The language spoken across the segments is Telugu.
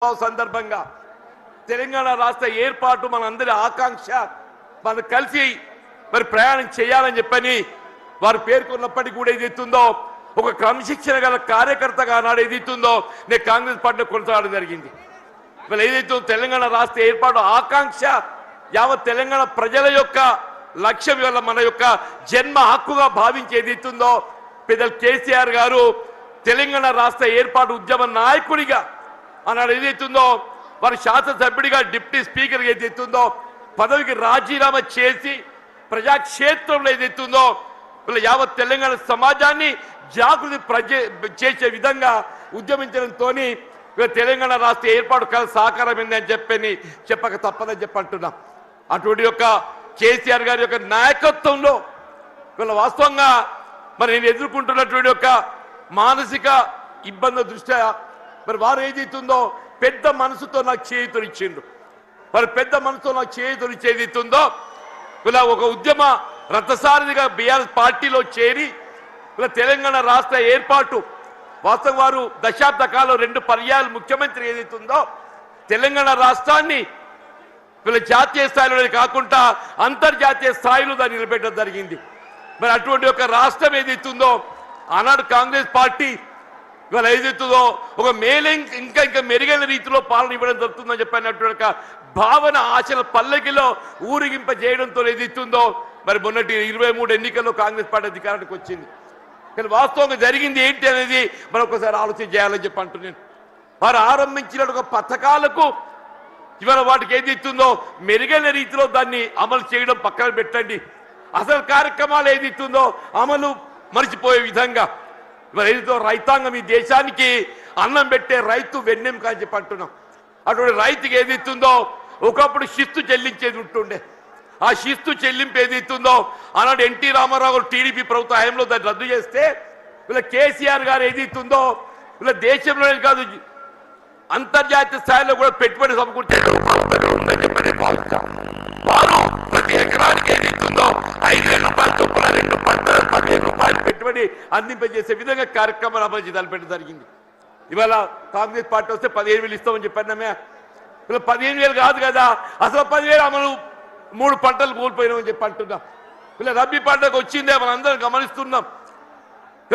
సందర్భంగా తెలంగాణ రాష్ట్ర ఏర్పాటు మనందరి ఆకాంక్ష మనం కలిసి మరి ప్రయాణం చేయాలని చెప్పని వారు పేర్కొన్నప్పటికీ కూడా ఏదైతుందో ఒక క్రమశిక్షణ గల కార్యకర్తగా నాడు ఏదైతుందో నేను కాంగ్రెస్ పార్టీలో కొనసాగడం జరిగింది. మరి ఏదైతే తెలంగాణ రాష్ట్ర ఏర్పాటు ఆకాంక్ష యావత్ తెలంగాణ ప్రజల యొక్క లక్ష్యం వల్ల మన యొక్క జన్మ హక్కుగా భావించి ఏదైతుందో పెద్దలు కేసీఆర్ గారు తెలంగాణ రాష్ట్ర ఏర్పాటు ఉద్యమ నాయకుడిగా అన్నాడు ఏదైతుందో వారి శాసనసభ్యుడిగా డిప్యూటీ స్పీకర్ ఏదైతుందో పదవికి రాజీనామా చేసి ప్రజాక్షేత్రంలో ఏదైతుందో యావత్ తెలంగాణ సమాజాన్ని జాగృతి చేసే విధంగా ఉద్యమించడంతో తెలంగాణ రాష్ట్ర ఏర్పాటు కల సాకారమైంది అని చెప్పక తప్పదని చెప్పంటున్నాం. అటువంటి యొక్క కేసీఆర్ గారి యొక్క నాయకత్వంలో వీళ్ళ వాస్తవంగా మరి నేను ఎదుర్కొంటున్నటువంటి యొక్క మానసిక ఇబ్బందుల దృష్ట్యా మరి వారు ఏదైతుందో పెద్ద మనసుతో నాకు చేయుతనిచ్చిండు. మరి పెద్ద మనసుతో నాకు చేయుతనిచ్చేదితుందో ఇలా ఒక ఉద్యమ రథసారథిగా బీఆర్ఎస్ పార్టీలో చేరి ఇలా తెలంగాణ రాష్ట్ర ఏర్పాటు వాస్తవం వారు దశాబ్ద కాలం 2 పర్యాయాలు ముఖ్యమంత్రి ఏదైతుందో తెలంగాణ రాష్ట్రాన్ని వీళ్ళ జాతీయ స్థాయిలో కాకుండా అంతర్జాతీయ స్థాయిలో దాన్ని నిలబెట్టడం జరిగింది. మరి అటువంటి ఒక రాష్ట్రం ఏదైతుందో ఆనాడు కాంగ్రెస్ పార్టీ ఇవాళ ఏదైతుందో ఒక ఇంకా మెరుగైన రీతిలో పాలన ఇవ్వడం జరుగుతుందని చెప్పినటువంటి భావన ఆశల పల్లకిలో ఊరిగింపజేయడంతో ఏదైతుందో మరి మొన్నటి 23 ఎన్నికల్లో కాంగ్రెస్ పార్టీ అధికారానికి వచ్చింది. కానీ వాస్తవంగా జరిగింది ఏంటి అనేది మనం ఒకసారి ఆలోచన చేయాలని చెప్పి అంటున్నాను. వారు ఆరంభించిన ఒక పథకాలకు ఇవాళ వాటికి ఏదైతుందో మెరుగైన రీతిలో దాన్ని అమలు చేయడం పక్కన పెట్టండి, అసలు కార్యక్రమాలు ఏదైతుందో అమలు మర్చిపోయే విధంగా ఇవాళ ఏదైతే రైతాంగం ఈ దేశానికి అన్నం పెట్టే రైతు వెన్నెం కాని చెప్పి అంటున్నాం. అటువంటి రైతుకి ఏదైతుందో ఒకప్పుడు శిస్తు చెల్లించేది ఉంటుండే, ఆ శిస్తు చెల్లింపు ఏదైతుందో ఆనాడు ఎన్టీ రామారావు గారు టీడీపీ ప్రభుత్వ హయాంలో దాన్ని రద్దు చేస్తే వీళ్ళ కేసీఆర్ గారు ఏదైతుందో వీళ్ళ దేశంలోనే కాదు అంతర్జాతీయ స్థాయిలో కూడా పెట్టుబడి సమకూర్చారు. పెట్టుబడి అందింపజేసే విధంగా కార్యక్రమాలు అమలు తలపెట్టడం జరిగింది. ఇవాళ కాంగ్రెస్ పార్టీ వస్తే 15,000 ఇస్తామని చెప్పామే, ఇలా 15,000 కాదు కదా, అసలు 10,000 అమలు 3 పంటలు కోల్పోయినామని చెప్పి అంటున్నాం. ఇలా రబ్బీ పంటకు వచ్చిందే మనం అందరం గమనిస్తున్నాం.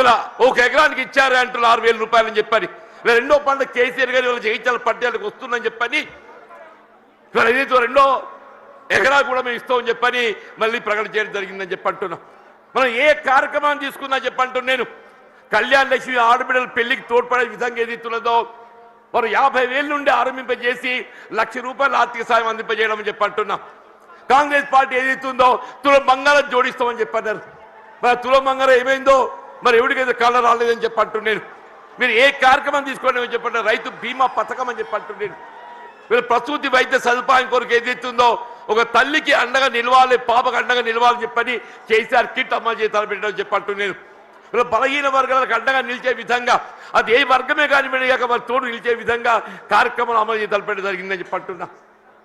ఇలా 1 ఎకరానికి ఇచ్చారు అంటున్నారు 6,000 రూపాయలని చెప్పని. ఇలా 2వ పంట కేసీఆర్ గారు ఇలా జయించాల పట్టణాలకు వస్తుందని చెప్పని ఇలా ఏదైతే 2వ ఎకరా కూడా మేము ఇస్తామని చెప్పని మళ్ళీ ప్రకటన చేయడం జరిగిందని చెప్పి అంటున్నాం. మనం ఏ కార్యక్రమాన్ని తీసుకున్నా చెప్పంటున్నాను నేను, కళ్యాణ లక్ష్మి ఆడబిడ్డల పెళ్లికి తోడ్పడే విధంగా ఏదైతున్నదో వారు 50,000 నుండి ఆరంభింపజేసి 1,00,000 రూపాయల ఆర్థిక సాయం అందింపజేయడం అని చెప్పి అంటున్నాం. కాంగ్రెస్ పార్టీ ఏదైతుందో తులం బంగారం జోడిస్తామని చెప్పన్నారు. మరి తులం బంగారం ఏమైందో మరి ఎవరికైతే కళ్ళ రాలేదని చెప్పి అంటున్నాను. మీరు ఏ కార్యక్రమం తీసుకోండి అని చెప్పండి, రైతు బీమా పథకం అని చెప్పి అంటున్నాను. మీరు ప్రసూతి వైద్య సదుపాయం కొరకు ఏదైతుందో ఒక తల్లికి అండగా నిలవాలి, పాపకు అండగా నిలవాలని చెప్పని కేసీఆర్ కిట్ అమలు చేసి తలపెట్టడం చెప్పి అంటున్నాను. ఇలా బలహీన వర్గాలకు అండగా నిలిచే విధంగా అది ఏ వర్గమే కానివ్వక వారి తోడు నిలిచే విధంగా కార్యక్రమాలు అమలు చేసి తలపెట్టడం జరిగిందని చెప్పి అంటున్నా.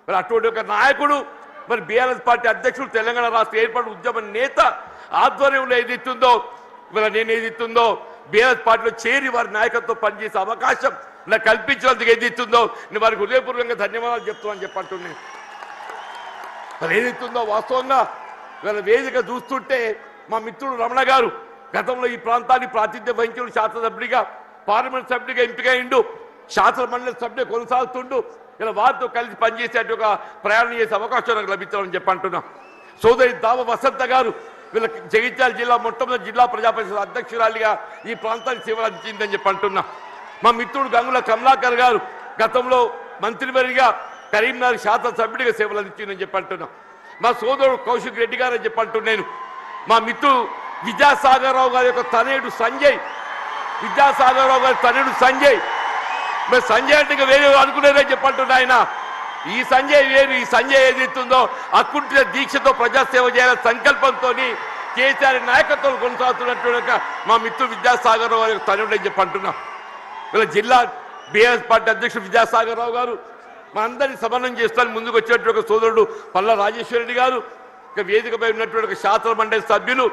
మరి అటువంటి ఒక నాయకుడు మరి బీఆర్ఎస్ పార్టీ అధ్యక్షుడు తెలంగాణ రాష్ట్ర ఏర్పాటు ఉద్యమ నేత ఆధ్వర్యంలో ఏదైతుందో ఇవాళ నేను ఏదైతుందో బీఆర్ఎస్ పార్టీలో చేరి వారి నాయకత్వం పనిచేసే అవకాశం నాకు కల్పించినందుకు ఏదైతుందో నేను వారికి హృదయపూర్వకంగా ధన్యవాదాలు చెప్తామని చెప్పంటున్నాను. మరి ఏదైతుందో వాస్తవంగా వీళ్ళ వేదిక చూస్తుంటే మా మిత్రుడు రమణ గారు గతంలో ఈ ప్రాంతాన్ని ప్రాతినిధ్యం వహించిన శాసనసభ్యుడిగా పార్లమెంట్ సభ్యుడిగా ఎంపికైండు, శాసన మండలి సభ్యుడిగా కొనసాగుతుండు. ఇలా వారితో కలిసి పనిచేసే ఒక ప్రయాణం చేసే అవకాశం నాకు లభించాలని చెప్పి అంటున్నాం. సోదరి దావ వసంత గారు వీళ్ళ జగిత్యాల జిల్లా మొట్టమొదటి జిల్లా ప్రజాపరిషత్ అధ్యక్షురాలిగా ఈ ప్రాంతానికి సేవలు అందించిందని చెప్పి అంటున్నాం. మా మిత్రుడు గంగుల కమలాకర్ గారు గతంలో మంత్రివర్గిగా కరీంనగర్ శాసనసభ్యుడిగా సేవలు అందించిందని చెప్పి అంటున్నాం. మా సోదరుడు కౌశిక్ రెడ్డి గారు అని చెప్పి అంటున్నాను. మా మిత్రుడు విద్యాసాగరరావు గారి యొక్క తనయుడు సంజయ్, విద్యాసాగరరావు గారి తనయుడు సంజయ్, మరి సంజయ్ అంటే వేరే అనుకునేదని చెప్పంటున్నా. ఆయన ఈ సంజయ్ వేరు, ఈ సంజయ్ ఏదైతుందో అకుంఠిత దీక్షతో ప్రజాసేవ చేయాలనే సంకల్పంతో కేసీఆర్ నాయకత్వం కొనసాగుతున్నట్టు మా మిత్రుడు విద్యాసాగరరావు గారి తనయుడు అని చెప్పంటున్నాం. వీళ్ళ జిల్లా బీఆర్ఎస్ పార్టీ అధ్యక్షుడు విద్యాసాగరరావు గారు మా అందరినీ సమన్వయం చేస్తాను ముందుకు వచ్చినట్టు ఒక సోదరుడు పల్లా రాజేశ్వరరెడ్డి గారు, ఇక వేదికపై ఉన్నటువంటి ఒక శాసన మండలి సభ్యులు,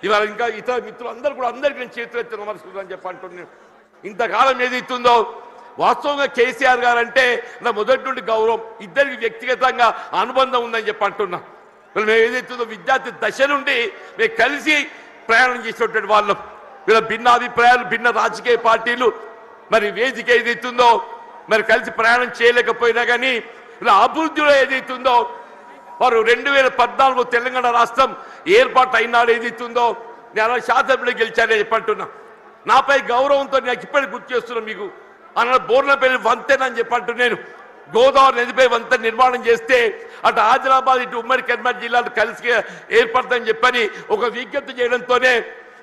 ఇవాళ ఇంకా ఇతర మిత్రులు అందరూ కూడా అందరికీ నేను చేతులు ఎత్తి నమస్కరిస్తానని చెప్పి అంటున్నాను. ఇంతకాలం ఏదైతుందో వాస్తవంగా కేసీఆర్ గారు అంటే నా మొదటి నుండి గౌరవం, ఇద్దరికి వ్యక్తిగతంగా అనుబంధం ఉందని చెప్పి అంటున్నా. మేము ఏదైతుందో విద్యార్థి దశ నుండి మేము కలిసి ప్రయాణం చేసినటువంటి వాళ్ళం. వీళ్ళ భిన్న అభిప్రాయాలు, భిన్న రాజకీయ పార్టీలు, మరి వేదిక ఏదైతుందో మరి కలిసి ప్రయాణం చేయలేకపోయినా కానీ వీళ్ళ అభివృద్ధిలో ఏదైతుందో వారు 2014 తెలంగాణ రాష్ట్రం ఏర్పాటు అయినాడు ఏదైతుందో నేను శాసనసభ్యులు గెలిచానని చెప్పంటున్నా. నాపై గౌరవంతో నాకు ఇప్పటికి గుర్తు చేస్తున్నా. మీకు అన్న బోర్లపల్లి వంతెనని చెప్పంటూ నేను గోదావరి నదిపై వంతెన నిర్మాణం చేస్తే అటు ఆదిలాబాద్ ఇటు ఉమ్మడి కరీంనగర్ జిల్లాలు కలిసి ఏర్పడతాయని చెప్పని ఒక విజ్ఞప్తి చేయడంతోనే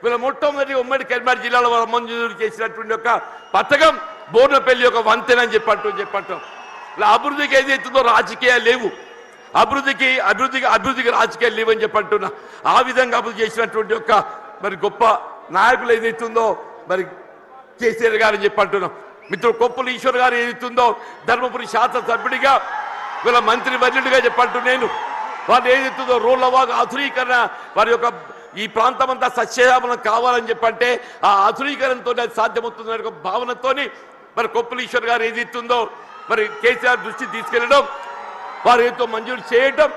వీళ్ళ మొట్టమొదటి ఉమ్మడి కరీంనగర్ జిల్లాలో మంజూరు చేసినటువంటి ఒక పథకం బోర్లపల్లి ఒక వంతెన అని చెప్పంటాం. ఇలా అభివృద్ధికి ఏదైతుందో రాజకీయాలు లేవు, అభివృద్ధికి రాజకీయాలు లేవని చెప్పంటున్నా. ఆ విధంగా అభివృద్ధి చేసినటువంటి ఒక మరి గొప్ప నాయకులు ఏదైతుందో మరి కేసీఆర్ గారు అని చెప్పంటున్నాం. మిత్రుడు కొప్పుల ఈశ్వర్ గారు ఏదైతుందో ధర్మపురి శాసనసభ్యుడిగా వీళ్ళ మంత్రి వర్యుడిగా చెప్పంటూ నేను వాళ్ళు ఏదైతుందో రోడ్లవాగు ఆధునీకరణ వారి యొక్క ఈ ప్రాంతం అంతా సస్యశ్యామలం కావాలని చెప్పంటే ఆ ఆధునీకరణతో అది సాధ్యమవుతుందనే ఒక భావనతో మరి కొప్పుల ఈశ్వర్ గారు ఏదైతుందో మరి కేసీఆర్ దృష్టి తీసుకెళ్ళడం, వారు ఏదో మంజూరు చేయటం,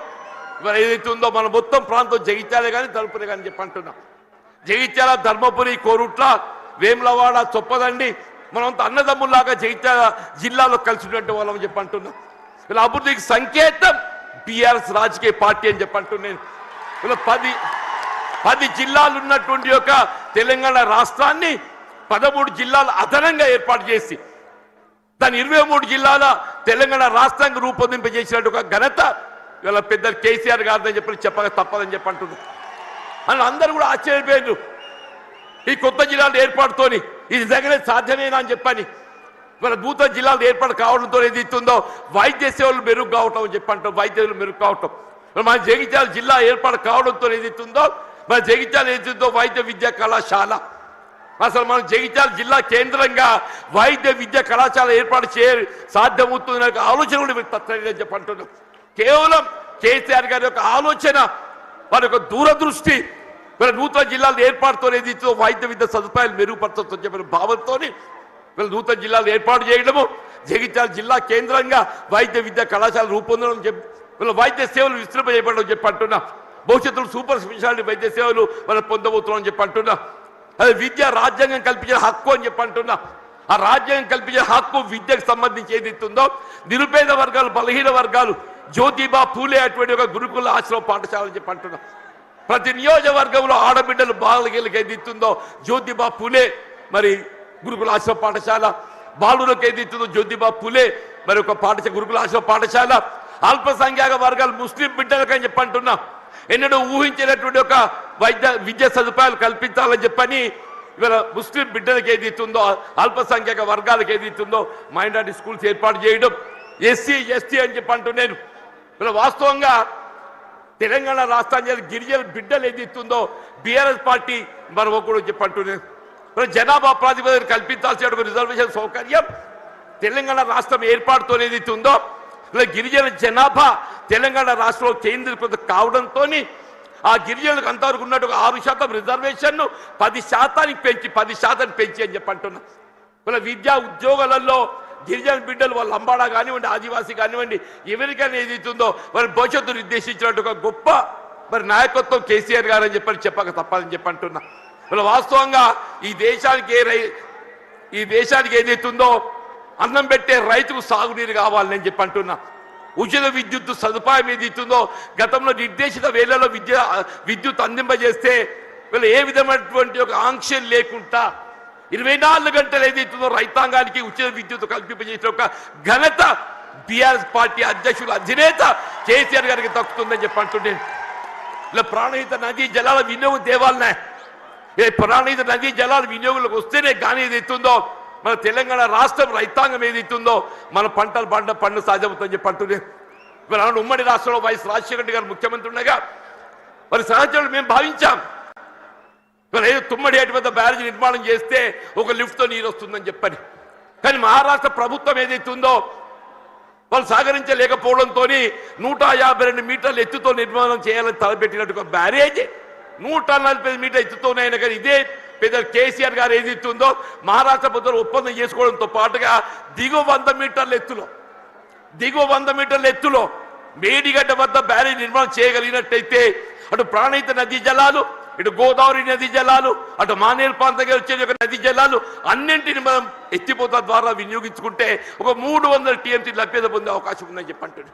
మరి ఏదైతే ఉందో మన మొత్తం ప్రాంతం జగిత్యాలే కానీ తలుపులే కానీ చెప్పంటున్నాం. జగిత్యాల, ధర్మపురి, కోరుట్ల, వేములవాడ, చొప్పదండి మనంతా అన్నదమ్ముల్లాగా జగిత్యాల జిల్లాలో కలిసినటువంటి వాళ్ళని చెప్పంటున్నాం. ఇలా అభివృద్ధికి సంకేతం బీఆర్ఎస్ రాజకీయ పార్టీ అని చెప్పంటున్నాను. ఇలా 10 జిల్లాలు ఉన్నటువంటి యొక్క తెలంగాణ రాష్ట్రాన్ని 13 జిల్లాలు అదనంగా ఏర్పాటు చేసి దాని 23 జిల్లాల తెలంగాణ రాష్ట్రానికి రూపొందింపజేసినట్టు ఒక ఘనత వీళ్ళ పెద్ద కేసీఆర్ గారిని చెప్పక తప్పదని చెప్పంటున్నారు. అని అందరూ కూడా ఆశ్చర్యపోయారు. ఈ కొత్త జిల్లాల ఏర్పాటుతోని ఇది దగ్గరే సాధ్యమేనా అని చెప్పని వీళ్ళ నూతన జిల్లాలు ఏర్పాటు కావడంతో ఏదైతుందో వైద్య సేవలు మెరుగు కావటం అని చెప్పంటాం. వైద్య సేవలు మెరుగు కావటం మన జగిత్యాల జిల్లా ఏర్పాటు కావడంతో ఏదైతుందో మన జగిత్యాల ఏదైతుందో వైద్య విద్యా కళాశాల అసలు మన జగిత్యాల జిల్లా కేంద్రంగా వైద్య విద్యా కళాశాల ఏర్పాటు సాధ్యమవుతుందనే ఆలోచన కూడా మీకు తప్పని చెప్పంటున్నాం. కేవలం కేసీఆర్ గారి యొక్క ఆలోచన, వారి యొక్క దూరదృష్టి, వీళ్ళ నూతన జిల్లాలు ఏర్పాటుతో ఏదైతే వైద్య విద్య సదుపాయాలు మెరుగుపరచొచ్చని చెప్పిన భావంతో వీళ్ళ నూతన జిల్లాలు ఏర్పాటు చేయడము, జగిత్యాల జిల్లా కేంద్రంగా వైద్య విద్యా కళాశాల రూపొందడం, వీళ్ళ వైద్య సేవలు విస్తృంపజేయబడడం చెప్పంటున్నా. భవిష్యత్తులో సూపర్ స్పెషాలిటీ వైద్య సేవలు మనం పొందబోతున్నాం అని చెప్పంటున్నా. అది విద్య రాజ్యాంగం కల్పించిన హక్కు అని చెప్పంటున్నా. ఆ రాజ్యాంగం కల్పించిన హక్కు విద్యకు సంబంధించి ఏదైతుందో నిరుపేద వర్గాలు, బలహీన వర్గాలు, జ్యోతిబా పూలే అటువంటి ఒక గురుకుల ఆశ్రమ పాఠశాల అని చెప్పంటున్నా. ప్రతి నియోజకవర్గంలో ఆడబిడ్డలు బాలకి ఏదైతుందో జ్యోతిబా పూలే మరి గురుకుల ఆశ్రమ పాఠశాల, బాలులకు ఏదైతుందో జ్యోతిబా పూలే మరి ఒక పాఠశాల గురుకుల ఆశ్రమ పాఠశాల, అల్పసంఖ్యాక వర్గాలు ముస్లిం బిడ్డలకు అని చెప్పంటున్నా. ఎన్నడూ ఊహించినటువంటి ఒక విద్యా సదుపాయాలు కల్పించాలని చెప్పని ఇవాళ ముస్లిం బిడ్డలకు ఏదైతుందో అల్పసంఖ్యాక వర్గాలకు ఏదైతుందో మైనారిటీ స్కూల్స్ ఏర్పాటు చేయడం, ఎస్సీ ఎస్టీ అని చెప్పంటున్నాను. ఇలా వాస్తవంగా తెలంగాణ రాష్ట్రానికి గిరిజన బిడ్డలు ఏదైతుందో బీఆర్ఎస్ పార్టీ మరొక కూడా చెప్పంటున్నాను. జనాభా ప్రాతిపదికన కల్పించాల్సిన రిజర్వేషన్ సౌకర్యం తెలంగాణ రాష్ట్రం ఏర్పాటుతో ఏదైతుందో ఇలా గిరిజన జనాభా తెలంగాణ రాష్ట్రంలో కేంద్రీకృత కావడంతో ఆ గిరిజనులకు అంతవరకు ఉన్నట్టు 6% రిజర్వేషన్ 10% పెంచి అని చెప్పంటున్నా. ఇలా విద్యా ఉద్యోగాలలో గిరిజన బిడ్డలు వాళ్ళ లంబాడా కానివ్వండి, ఆదివాసీ కానివ్వండి, ఎవరికైనా ఏదైతుందో వారి భవిష్యత్తు నిర్దేశించినట్టు ఒక గొప్ప మరి నాయకత్వం కేసీఆర్ గారు అని చెప్పక తప్పదని చెప్పంటున్నా. ఇలా వాస్తవంగా ఈ దేశానికి ఏదైతుందో అన్నం పెట్టే రైతుకు సాగునీరు కావాలని చెప్పంటున్నా. ఉచిత విద్యుత్ సదుపాయం ఏదైతుందో గతంలో నిర్దేశిత వేళలో విద్యుత్ అందింపజేస్తే వీళ్ళు ఏ విధమైనటువంటి ఒక ఆంక్షలు లేకుండా 24 గంటలు ఏదైతుందో రైతాంగానికి ఉచిత విద్యుత్ కల్పింపజేసిన ఒక ఘనత బీఆర్ఎస్ పార్టీ అధ్యక్షులు అధినేత కేసీఆర్ గారికి దక్కుతుందని చెప్పంటున్నాను. ఇలా ప్రాణహిత నదీ జలాల వినియోగం తేవాలనే, ప్రాణహిత నదీ జలాల వినియోగంలోకి వస్తేనే కానీ ఏదైతుందో మన తెలంగాణ రాష్ట్రం రైతాంగం ఏదైతుందో మన పంటలు పండు సాధ్యమవుతుందని చెప్పంటున్నాను. ఇవాళ ఉమ్మడి రాష్ట్రంలో వైఎస్ రాజశేఖర రెడ్డి గారు ముఖ్యమంత్రి ఉండగా మరి సహచరులు మేము భావించాం ఏదో తుమ్మడి ఏటి వద్ద బ్యారేజ్ నిర్మాణం చేస్తే ఒక లిఫ్ట్తో నీరు వస్తుందని చెప్పని. కానీ మహారాష్ట్ర ప్రభుత్వం ఏదైతుందో వాళ్ళు సహకరించలేకపోవడంతో 152 మీటర్ల ఎత్తుతో నిర్మాణం చేయాలని తలపెట్టినట్టు బ్యారేజ్ 140 మీటర్ల ఎత్తుతోనైనా కానీ ఇదే పెద్ద కేసీఆర్ గారు ఏదైతుందో మహారాష్ట్ర ప్రభుత్వం ఒప్పందం చేసుకోవడంతో పాటుగా దిగువ 100 మీటర్ల ఎత్తులో మేడిగడ్డ వద్ద బ్యారేజ్ నిర్మాణం చేయగలిగినట్టయితే అటు ప్రాణహిత నదీ జలాలు, ఇటు గోదావరి నదీ జలాలు, అటు మానేరు ప్రాంతంగా వచ్చే నదీ జలాలు అన్నింటిని మనం ఎత్తిపోత ద్వారా వినియోగించుకుంటే ఒక 300 TMC లభ్యత పొందే అవకాశం ఉందని చెప్పంటాడు.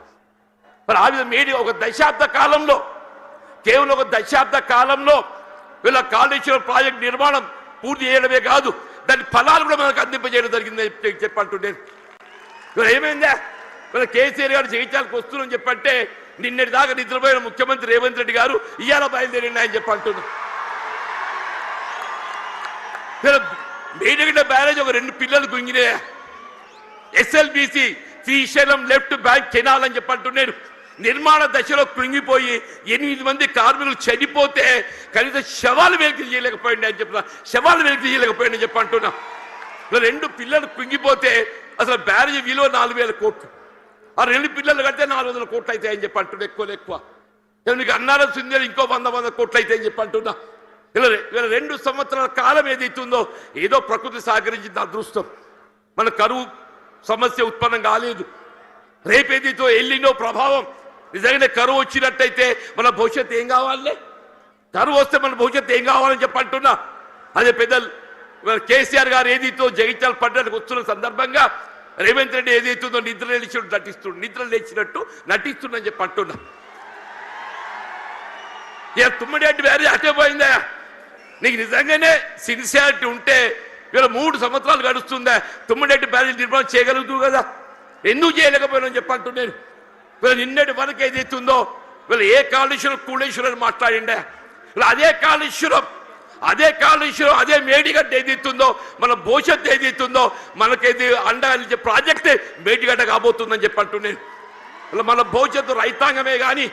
మరి ఆ విధంగా కేవలం ఒక దశాబ్ద కాలంలో వీళ్ళ కాళేశ్వరం ప్రాజెక్ట్ నిర్మాణం పూర్తి చేయడమే కాదు, దాని ఫలాలు కూడా మనకు అందింపజేయడం జరిగిందని చెప్పంటుండే. ఏమైందా వీళ్ళ కేసీఆర్ గారు జయించాలకు వస్తున్నారని చెప్పంటే నిన్నటి దాకా నిద్రపోయిన ముఖ్యమంత్రి రేవంత్ రెడ్డి గారు ఇవాళ బయలుదేరిండి అని చెప్పంటున్నారు. మేడిగడ్డ బ్యారేజ్ ఒక 2 పిల్లలు గుంగినే SLBC Srisailam left bank canal అని చెప్పంటున్నారు. నిర్మాణ దశలో కృంగిపోయి 8 మంది కార్మికులు చనిపోతే కనీసం శవాలు వెలికి చేయలేకపోయింది అని చెప్తున్నా. శవాలు వెలికి చేయలేకపోయింది అని చెప్పంటున్నా. 2 పిల్లలు కృంగిపోతే అసలు బ్యారేజ్ విలువ 4000 కోట్లు. ఆ 2 పిల్లలు కడితే 400 కోట్లు అవుతాయని చెప్పి అంటున్నా. ఎక్కువ మీకు అన్నారం సింధేలు ఇంకో 100 కోట్లు అవుతాయని చెప్పి అంటున్నా. ఇలా 2 సంవత్సరాల కాలం ఏదైతుందో ఏదో ప్రకృతి సహకరించింది అదృష్టం. మన కరువు సమస్య ఉత్పన్నం కాలేదు. రేపేదైతో ఎల్లినో ప్రభావం నిజంగానే కరువు వచ్చినట్టయితే మన భవిష్యత్తు ఏం కావాలి? కరువు వస్తే మన భవిష్యత్తు ఏం కావాలని చెప్పి అంటున్నా. అదే పెద్దలు కేసీఆర్ గారు ఏదైతే జగిత్యాల పడ్డానికి వస్తున్న సందర్భంగా రేవంత్ రెడ్డి ఏదైతుందో నిద్ర లేచినట్టు నటిస్తుందని చెప్పి అంటున్నా. ఇక తుమ్మిడి బ్యారేజ్ అటే పోయిందా? నీకు నిజంగానే సిన్సియారిటీ ఉంటే వీళ్ళ 3 సంవత్సరాలు గడుస్తుందా తుమ్మిడి బ్యారేజ్ నిర్మాణం చేయగలుగుతూ కదా, ఎందుకు చేయలేకపోయినా చెప్పంటున్నాను. వీళ్ళు నిన్నటి వరకు ఏదైతుందో వీళ్ళు ఏ కాళేశ్వరం కూళేశ్వరం మాట్లాడిండే, వీళ్ళు అదే కాళేశ్వరం అదే మేడిగడ్డ ఏదైతుందో మన భవిష్యత్తు ఏదైతుందో మనకేది అండగా ప్రాజెక్టే మేడిగడ్డ కాబోతుందని చెప్పంటున్నాను. ఇలా మన భవిష్యత్తు రైతాంగమే కానీ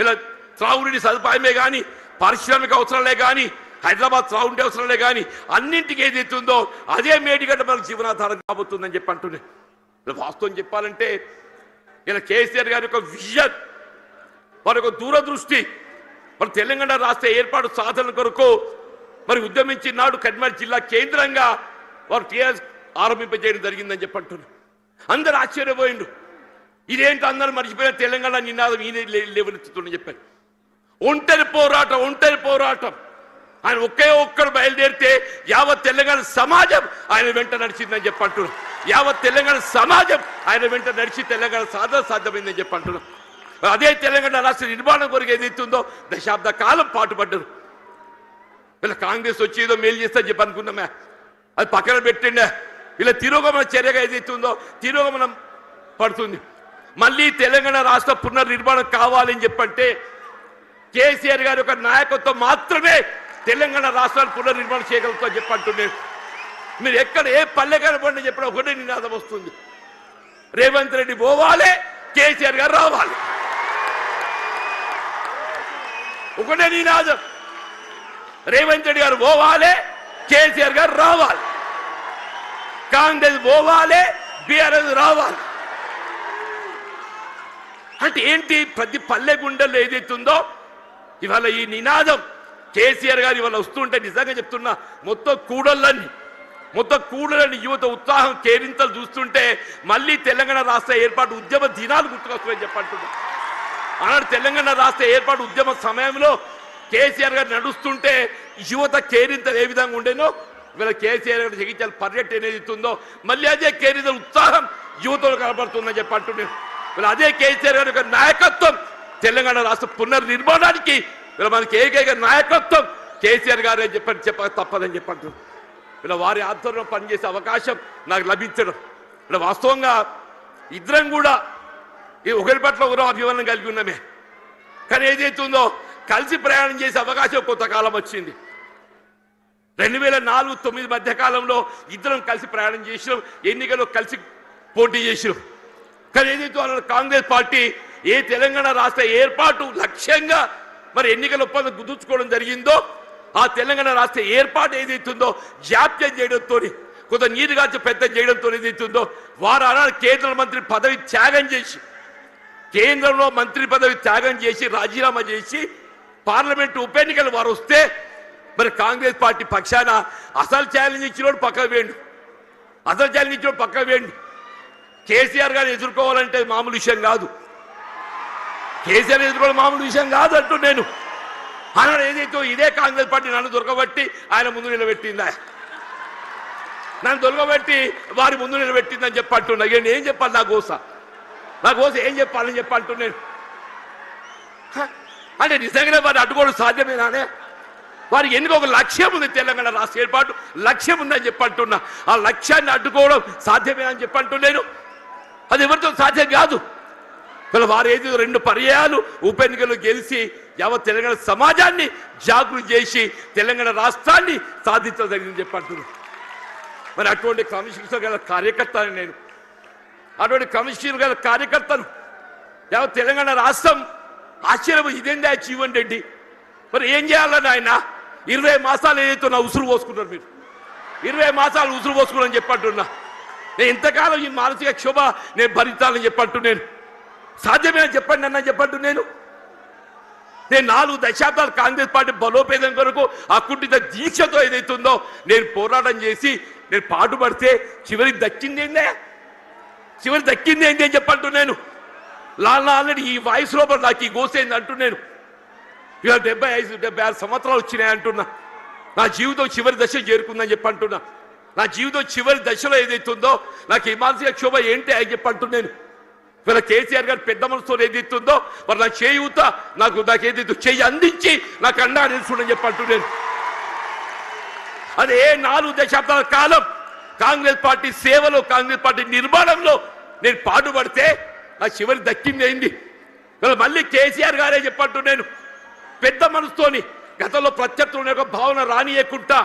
ఇలా త్రాగునీటి సదుపాయమే కానీ పారిశ్రామిక అవసరాలే కానీ హైదరాబాద్ త్రాగునీటి అవసరాలే కానీ అన్నింటికి ఏదైతుందో అదే మేడిగడ్డ మనకు జీవనాధారం కాబోతుందని చెప్పి అంటున్నాను. వాస్తవం చెప్పాలంటే ఇలా కేసీఆర్ గారి యొక్క విజన్, వారి యొక్క దూరదృష్టి, మరి తెలంగాణ రాష్ట్ర ఏర్పాటు సాధన కొరకు మరి ఉద్యమించిన నాడు కరీంనగర్ జిల్లా కేంద్రంగా వారు టీఆర్ఎస్ ఆరంభింపజేయడం జరిగిందని చెప్పంటున్నారు. అందరూ ఆశ్చర్యపోయిండు. ఇదేంటి అందరూ మర్చిపోయిన తెలంగాణ నినాదం ఈయన లేవనెత్తుతుందని చెప్పారు. ఒంటరి పోరాటం ఆయన ఒక్కడు బయలుదేరితే యావత్ తెలంగాణ సమాజం ఆయన వెంట నడిచిందని చెప్పంటున్నారు. యావత్ తెలంగాణ సమాజం ఆయన వెంట నడిచి తెలంగాణ సాధ్యమైందని చెప్పంటున్నారు. అదే తెలంగాణ రాష్ట్ర నిర్మాణం కొరకు ఏదైతుందో దశాబ్ద కాలం పాటుపడ్డారు. వీళ్ళ కాంగ్రెస్ వచ్చి ఏదో మేలు చేస్తా చెప్పి అనుకున్నామే, అది పక్కన పెట్టిండే. ఇలా తిరోగమన చర్యగా ఏదైతుందో తిరోగమనం పడుతుంది. మళ్ళీ తెలంగాణ రాష్ట్ర పునర్నిర్మాణం కావాలని చెప్పంటే కేసీఆర్ గారి యొక్క నాయకత్వం మాత్రమే తెలంగాణ రాష్ట్రాన్ని పునర్నిర్మాణం చేయగలుగుతా చెప్పంటున్నారు. మీరు ఎక్కడ ఏ పల్లె కనపడి చెప్పిన ఒకటే నినాదం వస్తుంది, రేవంత్ రెడ్డి పోవాలి, కేసీఆర్ గారు రావాలి. ఒకటే నినాదం, రేవంత్ రెడ్డి గారు పోవాలి, కేసీఆర్ గారు రావాలి. కాంగ్రెస్ పోవాలి, బీఆర్ఎస్ రావాలి. అంటే ఏంటి? ప్రతి పల్లె గుండెల్లో ఏదైతుందో ఇవాళ ఈ నినాదం కేసీఆర్ గారు ఇవాళ వస్తుంటే నిజంగా చెప్తున్నా మొత్తం కూడలని యువత ఉత్సాహం కేరింతలు చూస్తుంటే మళ్ళీ తెలంగాణ రాష్ట్ర ఏర్పాటు ఉద్యమ దినాలు గుర్తుకొస్తాయని చెప్పంటున్నా. ఆనాడు తెలంగాణ రాష్ట్ర ఏర్పాటు ఉద్యమ సమయంలో కేసీఆర్ గారు నడుస్తుంటే యువత కేరింతలు ఏ విధంగా ఉండేనో ఇవాళ కేసీఆర్ గారు జగిత్యాల పర్యటన ఏదైతుందో మళ్ళీ అదే కేరింతల ఉత్సాహం యువతలో కనబడుతుందని చెప్పంటున్నాను. ఇలా అదే కేసీఆర్ గారి యొక్క నాయకత్వం తెలంగాణ రాష్ట్ర పునర్నిర్మాణానికి ఇలా మనకి ఏకైక నాయకత్వం కేసీఆర్ గారు అని చెప్పక తప్పదని చెప్పంటున్నాను. ఇలా వారి ఆధ్వర్యంలో పనిచేసే అవకాశం నాకు లభించడం, ఇలా వాస్తవంగా ఇద్దరం కూడా ఈ ఒకరి పట్ల ఒకరో అభిమానం కలిగి ఉన్నామే. కానీ ఏదైతుందో కలిసి ప్రయాణం చేసే అవకాశం కొంతకాలం వచ్చింది. 2004-2009 మధ్య కాలంలో ఇద్దరం కలిసి ప్రయాణం చేసినాం, ఎన్నికల్లో కలిసి పోటీ చేసినాం. కానీ ఏదైతే కాంగ్రెస్ పార్టీ ఏ తెలంగాణ రాష్ట్ర ఏర్పాటు లక్ష్యంగా మరి ఎన్నికల ఒప్పందం కుదుర్చుకోవడం జరిగిందో ఆ తెలంగాణ రాష్ట్ర ఏర్పాటు ఏదైతుందో జాప్యం చేయడంతో కొంత నీరుగాచి పెద్ద చేయడంతో ఏదైతుందో వారు అనాడు కేంద్ర మంత్రి పదవి త్యాగం చేసి కేంద్రంలో మంత్రి పదవి త్యాగం చేసి రాజీనామా చేసి పార్లమెంటు ఉప ఎన్నికలు వారు వస్తే మరి కాంగ్రెస్ పార్టీ పక్షాన అసలు ఛాలెంజ్ ఇచ్చినోడు పక్కకు వేయండి, అసలు ఛాలెంజ్ ఇచ్చినోడు పక్కకు వేయండి. కేసీఆర్ గారిని ఎదుర్కోవాలంటే మామూలు విషయం కాదు, కేసీఆర్ ఎదుర్కోవడం మామూలు విషయం కాదు అంటూ నేను అన్నాడు. ఏదైతే ఇదే కాంగ్రెస్ పార్టీ నన్ను దొరకబట్టి ఆయన ముందు నిలబెట్టిందా, నన్ను దొరకబెట్టి వారి ముందు నిలబెట్టిందని చెప్పి అంటున్నా. ఏం చెప్పాలి నా కోసం ఏం చెప్పాలని చెప్పి అంటున్నాను. అంటే నిజంగానే వారు అడ్డుకోవడం సాధ్యమేనానే? వారికి ఎందుకు ఒక లక్ష్యం ఉంది, తెలంగాణ రాష్ట్ర ఏర్పాటు లక్ష్యం ఉందని చెప్పి అంటున్నా. ఆ లక్ష్యాన్ని అడ్డుకోవడం సాధ్యమేనని చెప్పి అంటున్నాను. అది ఎవరితో సాధ్యం కాదు. వారు ఏది 2 పర్యాయాలు ఉప ఎన్నికలు గెలిచి యావత్ తెలంగాణ సమాజాన్ని జాగృతి చేసి తెలంగాణ రాష్ట్రాన్ని సాధించడం జరిగిందని చెప్పి అంటున్నాను. మరి అటువంటి కమిషన్ గల కార్యకర్తను నేను, అటువంటి కమిషన్ గల కార్యకర్తను యావత్ తెలంగాణ రాష్ట్రం ఆశ్చర్యం. ఇదేంటి జీవన్ రెడ్డి మరి ఏం చేయాలని ఆయన 20 మాసాలు ఏదైతే నా ఉసురు పోసుకుంటారు మీరు, 20 మాసాలు ఉసురు పోసుకున్నారని చెప్పంటున్నా. నేను ఇంతకాలం ఈ మానసిక క్షోభ నేను భరించాలని చెప్పంటు నేను సాధ్యమేనని చెప్పండి అన్న చెప్పంటు నేను 4 దశాబ్దాలు కాంగ్రెస్ పార్టీ బలోపేతం కొరకు అకుంఠిత దీక్షతో ఏదైతుందో నేను పోరాటం చేసి నేను పాటుపడితే చివరికి దక్కింది ఏంటి అని చెప్పంటు నేను. ఆల్రెడీ ఈ వయసు లోపల నాకు ఈ గోసేంది అంటూ నేను ఇవాళ 75-76 సంవత్సరాలు వచ్చినాయి అంటున్నా. నా జీవితం చివరి దశ చేరుకుందని చెప్పి అంటున్నా. నా జీవితం చివరి దశలో ఏదైతుందో నాకు ఈ మానసిక క్షోభ ఏంటి అని చెప్పి అంటున్నాను. ఇవాళ కేసీఆర్ గారు పెద్ద మనసుతో ఏదైతుందో మరి నా చేయూత నాకు ఏదైతే చెయ్యి అందించి నాకు అండా నిలుచుండని చెప్పి అంటున్నాను. అదే 4 దశాబ్దాల కాలం కాంగ్రెస్ పార్టీ సేవలో, కాంగ్రెస్ పార్టీ నిర్మాణంలో నేను పాటుపడితే నా చివరి దక్కింది అయింది. మళ్ళీ కేసీఆర్ గారే చెప్పట్టు నేను పెద్ద మనసుతోని గతంలో ప్రత్యర్థుల యొక్క భావన రానియకుండా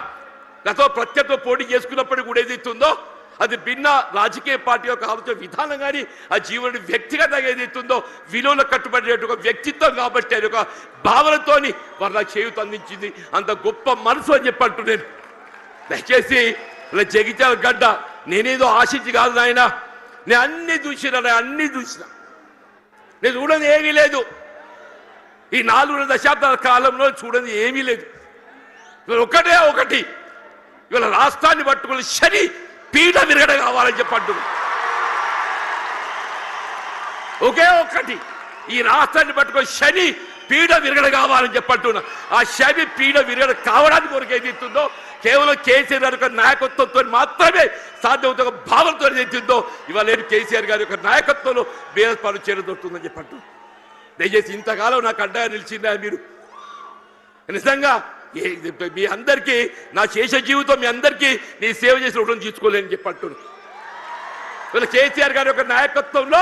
గతంలో ప్రత్యర్థులు పోటీ చేసుకున్నప్పటికీ కూడా ఏదైతుందో అది భిన్న రాజకీయ పార్టీ యొక్క ఆలోచన విధానం కానీ ఆ జీవన వ్యక్తిగతంగా ఏదైతుందో విలువల కట్టుబడే ఒక వ్యక్తిత్వం కాబట్టి అది ఒక భావనతోని వారు నాకు చేయూత అందించింది. అంత గొప్ప మనసు అని చెప్పంటు నేను. దయచేసి ఇలా జగిత్యాల గడ్డ నేనేదో ఆశించి కాదు నాయన, నేను అన్ని చూసిన నేను చూడని ఏమీ లేదు. ఈ 4 దశాబ్దాల కాలంలో చూడని ఏమీ లేదు. ఇవాళ ఒకటి ఇవాళ రాష్ట్రాన్ని పట్టుకుని శని పీఠ విరగడ కావాలని చెప్పంటు ఒకే ఒకటి ఈ రాష్ట్రాన్ని పట్టుకొని శని పీఠ విరగడ కావాలని చెప్పంటున్నా. ఆ శని పీఠ విరగడ కావడానికి కొరకు ఏదైతుందో కేవలం కేసీఆర్ గారి యొక్క నాయకత్వంతో మాత్రమే సాధ్యమవుతున్న భావనతో ఏదైతుందో ఇవాళ కేసీఆర్ గారి యొక్క నాయకత్వంలో బీఆర్ఎస్ పార్టీ చేరదొరుకుతుందని చెప్పంటు. దయచేసి ఇంతకాలం నాకు అడ్డగా నిలిచిందా మీరు? నిజంగా మీ అందరికీ నా శేష జీవితం మీ అందరికీ నీ సేవ చేసి రుణం తీసుకోలేని చెప్పంటున్నాను. వీళ్ళ కేసీఆర్ గారి యొక్క నాయకత్వంలో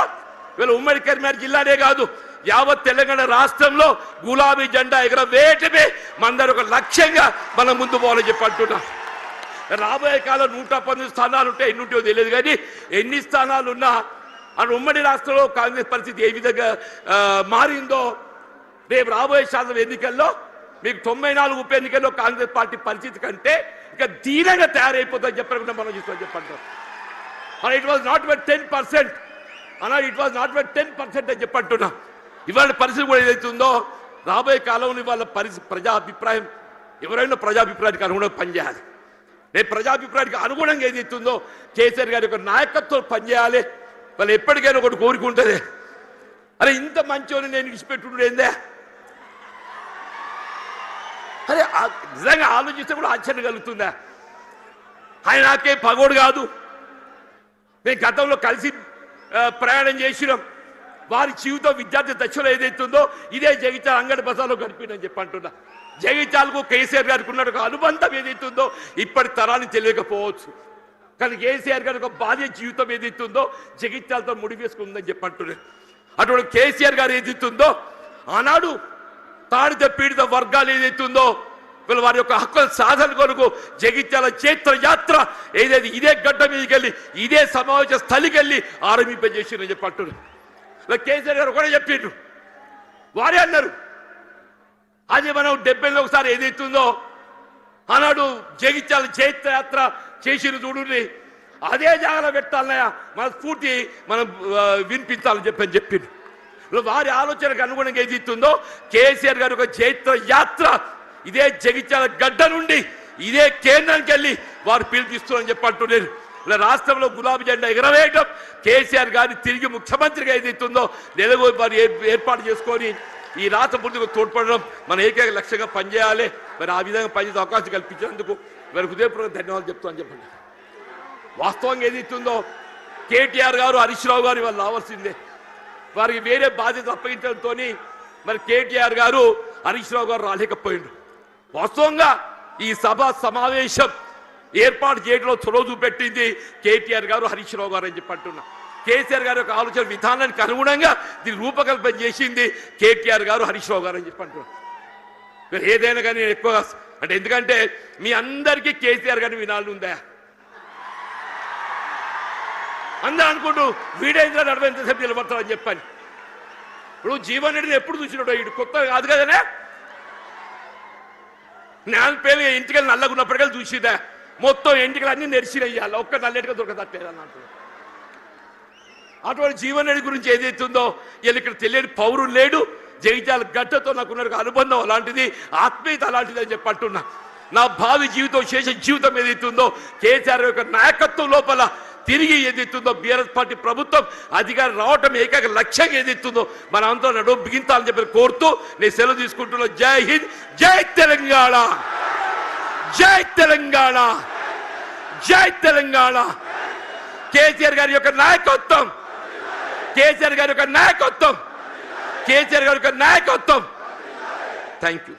వీళ్ళ ఉమ్మడి కరీంనగర్ జిల్లానే కాదు యావత్ తెలంగాణ రాష్ట్రంలో గులాబీ జెండా ఎగరవేయటమే మనందరూ ఒక లక్ష్యంగా మనం ముందు పోవాలని చెప్పంటున్నా. రాబోయే కాలం 119 స్థానాలు ఉంటాయి, ఎన్ని ఉంటాయో తెలియదు కానీ ఎన్ని స్థానాలు ఉన్నా అని ఉమ్మడి రాష్ట్రంలో కాంగ్రెస్ పరిస్థితి ఏ విధంగా మారిందో రేపు రాబోయే శాసన ఎన్నికల్లో మీకు 94 ఉప ఎన్నికల్లో కాంగ్రెస్ పార్టీ పరిస్థితి కంటే ఇంకా దీనంగా తయారైపోతుందని చెప్పకుండా మనం చూస్తామని చెప్పంటాం. ఇట్ వాజ్ నాట్ బట్ 10% అన్నాడు, ఇట్ వాజ్ నాట్ బట్ 10% అని చెప్పంటున్నా. ఇవాళ పరిస్థితి కూడా ఏదైతుందో రాబోయే కాలంలో ఇవాళ ప్రజాభిప్రాయం ఎవరైనా ప్రజాభిప్రాయానికి అనుగుణంగా పనిచేయాలి. రేపు ప్రజాభిప్రాయానికి అనుగుణంగా ఏదైతుందో కేసీఆర్ గారి యొక్క నాయకత్వం పనిచేయాలి. వాళ్ళు ఎప్పటికైనా ఒకటి కోరిక ఉంటుంది, అరే ఇంత మంచోని నేను విడిచిపెట్టుండే ఏందే అరే నిజంగా ఆలోచిస్తే కూడా ఆశ్చర్యం కలుగుతుందా? ఆయన నాకే పగోడు కాదు, మేము గతంలో కలిసి ప్రయాణం చేసినాం. వారి జీవితం విద్యార్థి దశలో ఏదైతుందో ఇదే జగిత్యాల అంగడి బజార్లో గడిపిందని చెప్పి అంటున్నా. జగిత్యాలకు కేసీఆర్ గారికి ఉన్న ఒక అనుబంధం ఏదైతుందో ఇప్పటి తరాన్ని తెలియకపోవచ్చు, కానీ కేసీఆర్ గారి ఒక బాల్య జీవితం ఏదైతుందో జగిత్యాలతో ముడివేసుకుందని చెప్పి అంటున్నారు. అటువంటి కేసీఆర్ గారు ఏదైతుందో ఆనాడు తాడిత పీడిత వర్గాలు ఏదైతుందో వీళ్ళు వారి యొక్క హక్కుల సాధన కొరకు జగిత్యాల చైత్ర యాత్ర ఏదైతే ఇదే గడ్డ మీదకి వెళ్ళి ఇదే సమావేశ స్థలికి వెళ్ళి ఆరంభింపజేసిందని చెప్పి అంటున్నారు. కేసీఆర్ గారు కూడా చెప్పిండ్రు, వారే అన్నారు అది మనం 70లో ఒకసారి ఏదైతుందో ఆనాడు జగిత్యాల చైత్ర యాత్ర చేసిన చూడండి అదే జాగ్రత్త పెట్టాలన్నయ్య మన స్ఫూర్తి మనం వినిపించాలని చెప్పింది. వారి ఆలోచనకు అనుగుణంగా ఏదైతుందో కేసీఆర్ గారి ఒక చైత్ర యాత్ర ఇదే జగిత్యాల గడ్డ నుండి ఇదే కేంద్రానికి వెళ్ళి వారు పిలుపిస్తున్నారని చెప్పి అంటున్నారు. ఇలా రాష్ట్రంలో గులాబీ జెండా ఎగరవేయడం, కేసీఆర్ గారిని తిరిగి ముఖ్యమంత్రిగా ఏదైతుందో నెలకు వారు ఏర్పాటు చేసుకొని ఈ రాష్ట్ర ముందుకు తోడ్పడడం మన ఏకైక లక్ష్యంగా పనిచేయాలి. మరి ఆ విధంగా పనిచేసే అవకాశం కల్పించినందుకు వారికి హృదయపూర్వక ధన్యవాదాలు చెప్తామని చెప్పండి. వాస్తవంగా ఏదైతుందో కేటీఆర్ గారు, హరీష్ రావు గారు వాళ్ళు రావాల్సిందే. వారికి వేరే బాధ్యత అప్పగించడంతో మరి కేటీఆర్ గారు, హరీష్ రావు గారు రాలేకపోయిండు. వాస్తవంగా ఈ సభ సమావేశం ఏర్పాటు చేయడంలో చొరవ చూపెట్టింది కేటీఆర్ గారు, హరీష్ రావు గారు అని చెప్పి అంటున్నా. కేసీఆర్ గారి యొక్క ఆలోచన విధానానికి అనుగుణంగా దీన్ని రూపకల్పన చేసింది కేటీఆర్ గారు, హరీష్ రావు గారు అని చెప్పి అంటున్నా. ఏదైనా కానీ నేను ఎక్కువ అంటే ఎందుకంటే మీ అందరికీ కేసీఆర్ గారిని వినాలని ఉందా? అందరూ అనుకుంటూ వీడేంద్ర నడవ ఎంతసేపు నిలబడతారని చెప్పని. ఇప్పుడు జీవన్ రెడ్డిని ఎప్పుడు చూసినాడో ఇటు కొత్త కాదు కదనే. నేను పేరు ఇంటికెళ్ళి నల్లగున్నప్పటికెళ్ళి చూసిదా మొత్తం ఎంటికలు అన్ని నెరిసినయ్యాలి, ఒక్క నల్లెట్టుగా దొరకదట్లేదు అన్నట్టు. అటువంటి జీవన్ రెడ్డి గురించి ఏదైతుందో వీళ్ళు ఇక్కడ తెలియని పౌరులు లేడు. జగిత్యాల గడ్డతో నాకున్న అనుబంధం అలాంటిది, ఆత్మీయత అలాంటిది అని చెప్పి అంటున్నా. నా భావి జీవితం, శేష జీవితం ఏదైతుందో కేసీఆర్ యొక్క నాయకత్వం లోపల తిరిగి ఏదైతుందో బీఆర్ఎస్ పార్టీ ప్రభుత్వం అధికారం రావటం ఏకైక లక్ష్యంగా ఏదైతుందో మన అంతా నడుము బిగించాలని చెప్పి కోరుతూ నేను సెలవు తీసుకుంటున్నా. జై హింద్, జై తెలంగాణ, జై తెలంగాణ, జై తెలంగాణ. కేసీఆర్ గారి యొక్క నాయకత్వం, కేసీఆర్ గారి యొక్క నాయకత్వం, కేసీఆర్ గారి యొక్క నాయకత్వం. Thank you.